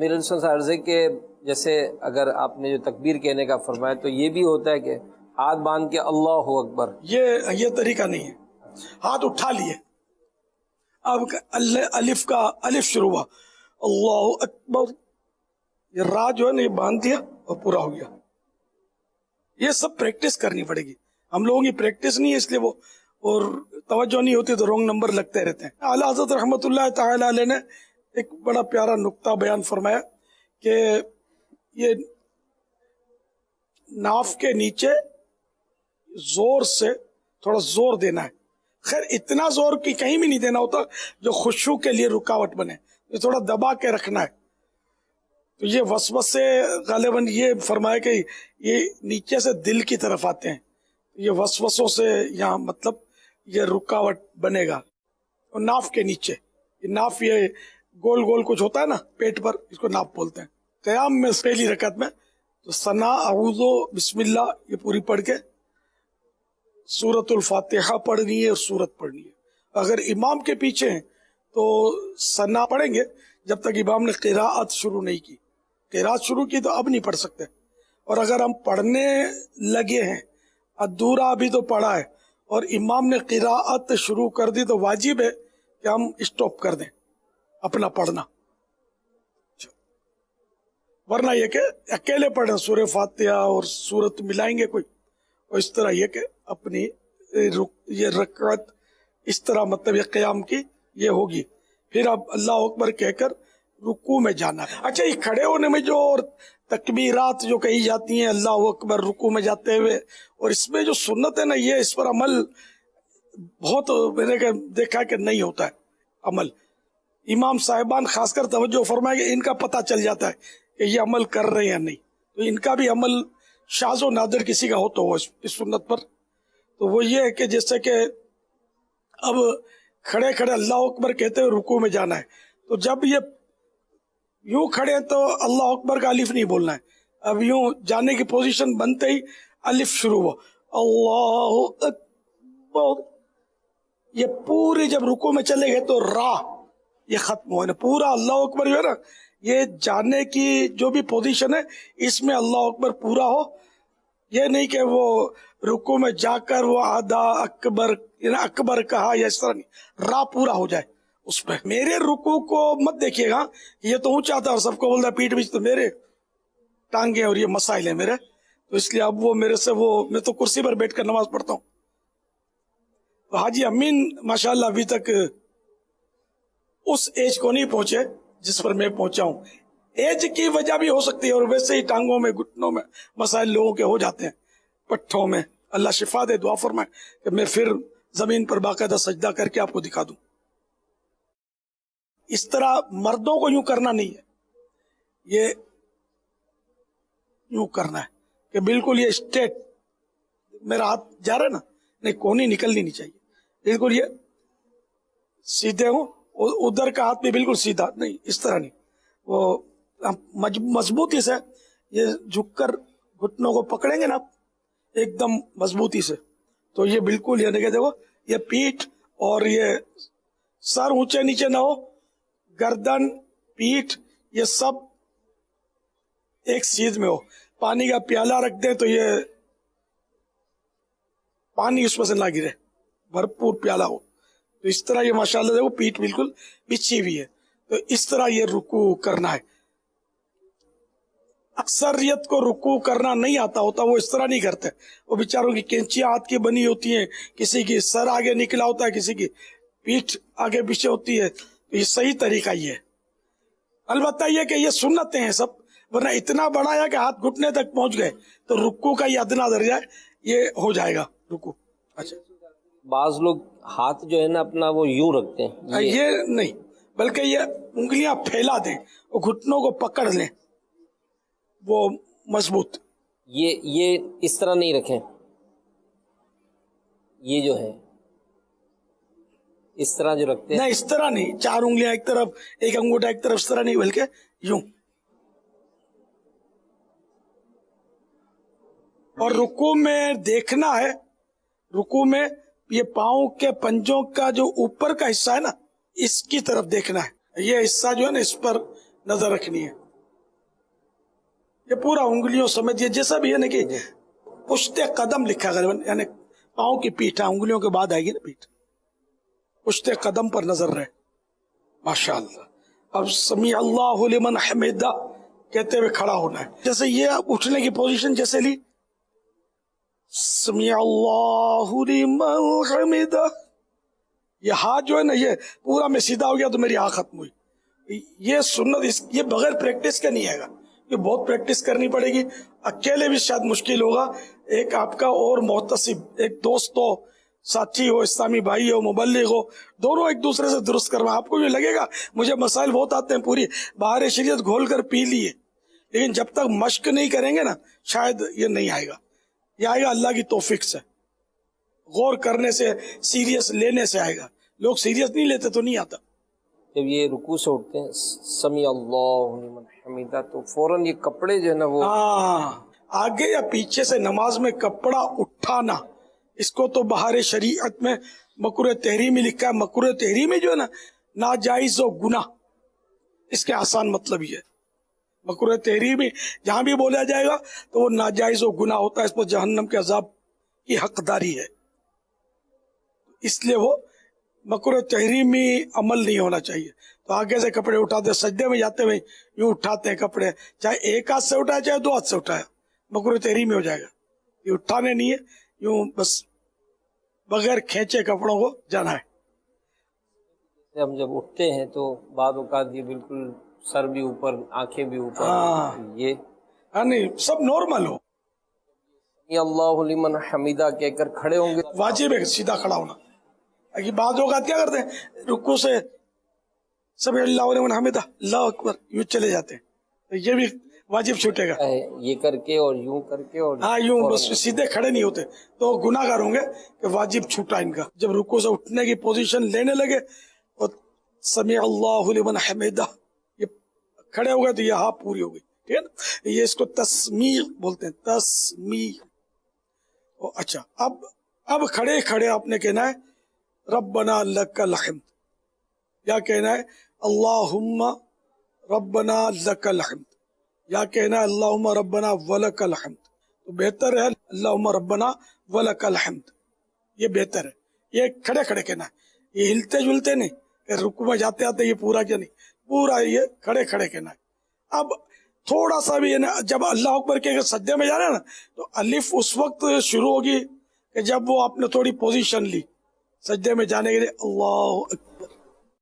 میرے سے عرض ہے کہ جیسے اگر آپ نے جو تکبیر کہنے کا فرمایا تو یہ بھی ہوتا ہے کہ ہاتھ باندھ کے اللہ اکبر، یہ طریقہ نہیں ہے. ہاتھ اٹھا لیے، اب الف کا الف شروع ہوا، اللہ اکبر، یہ را جو ہے نا یہ باندھ دیا اور پورا ہو گیا. یہ سب پریکٹس کرنی پڑے گی. ہم لوگوں کی پریکٹس نہیں ہے، اس لیے وہ اور توجہ نہیں ہوتی تو رونگ نمبر لگتے رہتے ہیں. اعلیٰ حضرت رحمۃ اللہ تعالی علیہ نے ایک بڑا پیارا نقطہ بیان فرمایا کہ یہ ناف کے نیچے زور سے تھوڑا زور دینا ہے. خیر اتنا زور کی کہیں بھی نہیں دینا ہوتا جو خشوع کے لیے رکاوٹ بنے، یہ تھوڑا دبا کے رکھنا ہے. تو یہ وسوسے غالباً یہ فرمایا کہ یہ نیچے سے دل کی طرف آتے ہیں، یہ وسوسوں سے یہاں مطلب یہ رکاوٹ بنے گا. اور ناف کے نیچے، یہ ناف یہ گول گول کچھ ہوتا ہے نا پیٹ پر، اس کو ناف بولتے ہیں. قیام میں پہلی رکعت میں تو ثنا اعوذ بسم اللہ یہ پوری پڑھ کے سورۃ الفاتحہ پڑھنی ہے اور سورت پڑھنی ہے. اگر امام کے پیچھے ہیں تو ثنا پڑھیں گے جب تک امام نے قراءت شروع نہیں کی. قراءت شروع کی تو اب نہیں پڑھ سکتے. اور اگر ہم پڑھنے لگے ہیں، ادھورا ابھی تو پڑھا ہے اور امام نے قراءت شروع کر دی تو واجب ہے کہ ہم اسٹاپ کر دیں اپنا پڑھنا، ورنہ یہ کہ اکیلے پڑھیں سورہ فاتحہ اور سورت ملائیں گے کوئی، اور اس طرح یہ کہ اپنی یہ رکعت اس طرح مطلب یہ قیام کی یہ ہوگی. پھر اب اللہ اکبر کہہ کر رکوع میں جانا ہے. اچھا یہ کھڑے ہونے میں جو اور تکبیرات جو کہی جاتی ہیں اللہ اکبر رکوع میں جاتے ہوئے، اور اس میں جو سنت ہے نا یہ اس پر عمل بہت میں نے دیکھا کہ نہیں ہوتا ہے عمل. امام صاحبان خاص کر توجہ فرمائے کہ ان کا پتہ چل جاتا ہے کہ یہ عمل کر رہے ہیں یا نہیں، تو ان کا بھی عمل شاذ و نادر کسی کا ہو تو ہو اس سنت پر. تو وہ یہ ہے کہ جیسے کہ اب کھڑے کھڑے اللہ اکبر کہتے ہوئے رکوع میں جانا ہے، تو جب یہ یوں کھڑے ہیں تو اللہ اکبر کا الف نہیں بولنا ہے. اب یوں جانے کی پوزیشن بنتے ہی الف شروع ہو اللہ اکبر، یہ پوری جب رکوع میں چلے گئے تو را یہ ختم ہو، پورا اللہ اکبر جو ہے نا یہ جانے کی جو بھی پوزیشن ہے اس میں اللہ اکبر پورا ہو. یہ نہیں کہ وہ رکوع میں جا کر وہ آدھا اکبر اکبر کہا یا اس طرح نہیں، را پورا ہو جائے اس پہ. میرے رکوع کو مت دیکھیے گا، یہ تو اونچا تھا اور سب کو بولتا پیٹ پیچھے، تو میرے ٹانگیں اور یہ مسائل ہیں میرے، تو اس لیے اب وہ میرے سے وہ میں تو کرسی پر بیٹھ کر نماز پڑھتا ہوں. حاجی امین ماشاءاللہ ابھی تک اس ایج کو نہیں پہنچے جس پر میں پہنچا ہوں. ایج کی وجہ بھی ہو سکتی ہے، اور ویسے ہی ٹانگوں میں گھٹنوں میں مسائل لوگوں کے ہو جاتے ہیں، پٹھوں میں. اللہ شفا دے، دعا فرمائے کہ میں پھر زمین پر باقاعدہ سجدہ کر کے آپ کو دکھا دوں. اس طرح مردوں کو یوں کرنا نہیں ہے، یہ یوں کرنا ہے کہ بالکل یہ اسٹریٹ میرا ہاتھ جا رہا ہے نا، نہیں کونی نکلنی نہیں چاہیے، بالکل یہ سیدھے ہوں. ادھر کا ہاتھ بھی بالکل سیدھا نہیں، اس طرح نہیں، وہ مضبوطی سے یہ جھک کر گھٹنوں کو پکڑیں گے نا ایک دم مضبوطی سے، تو یہ بالکل یہ دیکھو یہ پیٹھ اور یہ سر اونچے نیچے نہ ہو، گردن پیٹھ یہ سب ایک سیدھ میں ہو. پانی کا پیالہ رکھ دیں تو یہ پانی اس میں سے نہ گرے، بھرپور پیالہ ہو. تو اس طرح یہ ماشاءاللہ دیکھو پیٹھ بالکل بچھی ہوئی ہے، تو اس طرح یہ رکوع کرنا ہے. اکثریت کو رکوع کرنا نہیں آتا ہوتا، وہ اس طرح نہیں کرتے، وہ بیچاروں کی کینچیاں ہاتھ کی بنی ہوتی ہیں، کسی کی سر آگے نکلا ہوتا ہے، کسی کی پیٹھ آگے پیچھے ہوتی ہے. تو یہ صحیح طریقہ یہ ہے. البتہ یہ کہ یہ سنتیں ہیں سب، ورنہ اتنا بڑا ہے کہ ہاتھ گھٹنے تک پہنچ گئے تو رکوع کا یہ ادنا درجہ ہے یہ ہو جائے گا رکوع. اچھا بعض لوگ ہاتھ جو ہے نا اپنا وہ یوں رکھتے ہیں، یہ نہیں، بلکہ یہ انگلیاں پھیلا دیں، وہ گھٹنوں کو پکڑ لیں وہ مضبوط. یہ اس طرح نہیں رکھیں، یہ جو ہے اس طرح جو رکھتے ہیں، نہیں اس طرح نہیں، چار انگلیاں ایک طرف ایک انگوٹھا ایک طرف، اس طرح نہیں، بلکہ یوں. اور رکوع میں دیکھنا ہے، رکوع میں یہ پاؤں کے پنجوں کا جو اوپر کا حصہ ہے نا اس کی طرف دیکھنا ہے، یہ حصہ جو ہے نا اس پر نظر رکھنی ہے. یہ پورا انگلیوں سمیت یہ جیسا بھی ہے نا کہ پشت قدم لکھا غالباً، یعنی پاؤں کی پیٹھ، انگلیوں کے بعد آئے گی نا پیٹھ، پشت قدم پر نظر رہے. ماشاء اللہ. اب سمیع اللہ لمن حمیدہ کہتے ہوئے کھڑا ہونا ہے. جیسے یہ اٹھنے کی پوزیشن جیسے لی، سمیع اللہ لمن حمیدہ، یہ ہاتھ جو ہے نا یہ پورا میں سیدھا ہو گیا تو میری آنکھ ختم ہوئی. یہ سنت، یہ بغیر پریکٹس کے نہیں آئے گا، یہ بہت پریکٹس کرنی پڑے گی. اکیلے بھی شاید مشکل ہوگا. ایک آپ کا اور محتسب، ایک دوست ہو، ساتھی ہو، اسلامی بھائی ہو، مبلغ ہو، دونوں ایک دوسرے سے درست کروا. آپ کو بھی لگے گا مجھے مسائل بہت آتے ہیں، پوری بہار شریعت گھول کر پی لیے، لیکن جب تک مشق نہیں کریں گے نا شاید یہ نہیں آئے گا. یہ آئے گا اللہ کی توفیق سے، غور کرنے سے، سیریس لینے سے آئے گا. لوگ سیریس نہیں لیتے تو نہیں آتا. جب یہ رکوع سے اٹھتے ہیں سمیع اللہ لمن حمیدہ تو فوراً یہ کپڑے جو ہے نا وہ آگے یا پیچھے سے نماز میں کپڑا اٹھانا، اس کو تو بہار شریعت میں مکروہ تحریمی لکھا ہے. مکروہ تحریمی جو ہے نا ناجائز و گناہ، اس کے آسان مطلب یہ ہے. مکروہ تحریمی جہاں بھی بولا جائے گا تو وہ ناجائز و گناہ ہوتا ہے، اس پر جہنم کے عذاب کی حقداری ہے. اس لیے وہ مکروہ تحریمی عمل نہیں ہونا چاہیے. تو آگے سے کپڑے اٹھاتے، سجدے میں جاتے ہوئے یوں اٹھاتے ہیں کپڑے، چاہے ایک ہاتھ سے اٹھایا چاہے دو ہاتھ سے اٹھایا، مکروہ تحریمی ہو جائے گا. یہ اٹھانے نہیں ہے، یوں بس بغیر کھینچے کپڑوں کو جانا ہے. ہم جب اٹھتے ہیں تو بعض اوقات یہ بالکل سر بھی اوپر، آنکھیں بھی اوپر، یہ نہیں سب نارمل ہو. سمیع اللہ لمن حمیدہ کہہ کر کھڑے ہوں گے. واجب ہے سیدھا کھڑا ہونا. بعض اوقات کیا کرتے ہیں رکوع سے سمیع اللہ لمن حمیدہ اللہ اکبر یوں چلے جاتے ہیں، یہ بھی واجب چھوٹے گا. یہ کر کے اور یوں کر کے اور یوں بس سیدھے کھڑے نہیں ہوتے تو گناہ گار ہوں گے کہ واجب چھوٹا ان کا. جب رکوع سے اٹھنے کی پوزیشن لینے لگے اور سمیع اللہ لمن حمیدہ یہ کھڑے ہو گئے تو یہ ہاں پوری ہو گئی. ٹھیک ہے نا، یہ اس کو تسمیع بولتے ہیں، تسمیع. اچھا اب کھڑے کھڑے آپ نے کہنا ہے ربنا لک الحمد، یا کہنا ہے اللہم ربنا لک الحمد، یا کہنا ہے اللہم ربنا ولک الحمد. تو بہتر ہے اللہم ربنا ولک الحمد، یہ بہتر ہے. یہ کھڑے کھڑے کہنا ہے، یہ ہلتے جلتے نہیں کہ رکوع میں جاتے آتے یہ پورا کیا نہیں، پورا یہ کھڑے کھڑے کہنا ہے. اب تھوڑا سا بھی جب اللہ اکبر کے سجدے میں جا رہے ہیں نا تو الف اس وقت شروع ہوگی کہ جب وہ آپ نے تھوڑی پوزیشن لی سجدے میں جانے کے لیے، اللہ اکبر